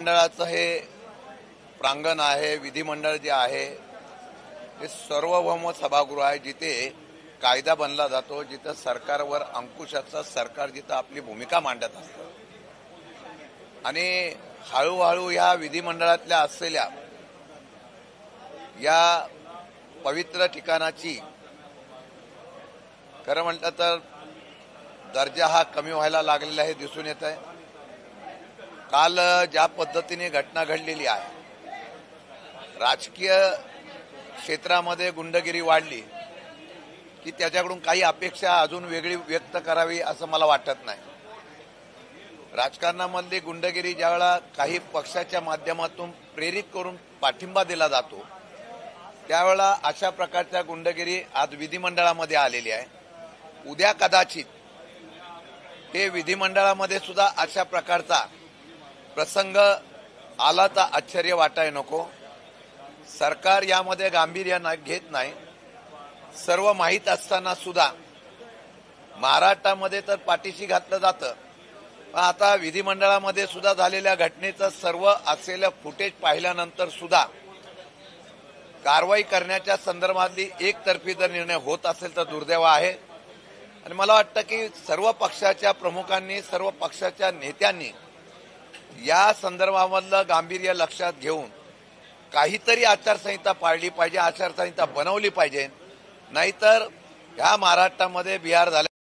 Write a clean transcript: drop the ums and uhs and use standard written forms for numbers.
मंडळाचं हे प्रांगण आहे, विधिमंडळ जे आहे हे सार्वभौम सभागृह आहे, जिथे कायदा बनला जातो, जिथे सरकारवर अंकुश असतं, सरकार जिथे आपली भूमिका मांडत असतं आणि हळूहळू या विधिमंडळातल्या असलेल्या या पवित्र ठिकाणाची खरं म्हटलं तर दर्जा हा कमी व्हायला लागलेला हे दिसून येत आहे। काल ज्या पद्धतीने घटना घडलेली आहे, राजकीय क्षेत्रामध्ये गुंडगिरी वाढली की त्याच्याकडून काही अपेक्षा अजून वेगळी व्यक्त करावी असं मला वाटत नाही। राजकारणामधली गुंडगिरी ज्यावेळेला काही पक्षाच्या माध्यमातून प्रेरित करून पाठिंबा दिला जातो, त्यावेळेला अशा प्रकारच्या गुंडगिरी आज विधिमंडळामध्ये आलेली आहे। उद्या कदाचित हे विधिमंडळामध्ये सुद्धा अशा प्रकारचा प्रसंग आला तर आश्चर्य वाटाय नको। सरकार यामध्ये गांभीर्य घेत नाही। सर्व माहीत असताना सुद्धा महाराष्ट्रामध्ये तर पाठीशी घातलं जातं, पण आता विधिमंडळामध्ये सुद्धा झालेल्या घटनेचं सर्व असलेलं फुटेज पाहिल्यानंतर सुद्धा कारवाई करण्याच्या संदर्भातली एकतर्फी जर निर्णय होत असेल तर दुर्दैव आहे। आणि मला वाटतं की सर्व पक्षाच्या प्रमुखांनी, सर्व पक्षाच्या नेत्यांनी या संदर्भामधलं गांभीर्य लक्षात घेऊन काहीतरी आचारसंहिता पाळली पाहिजे, आचारसंहिता बनवली पाहिजे। नाहीतर ह्या महाराष्ट्रामध्ये बिहार झाल्या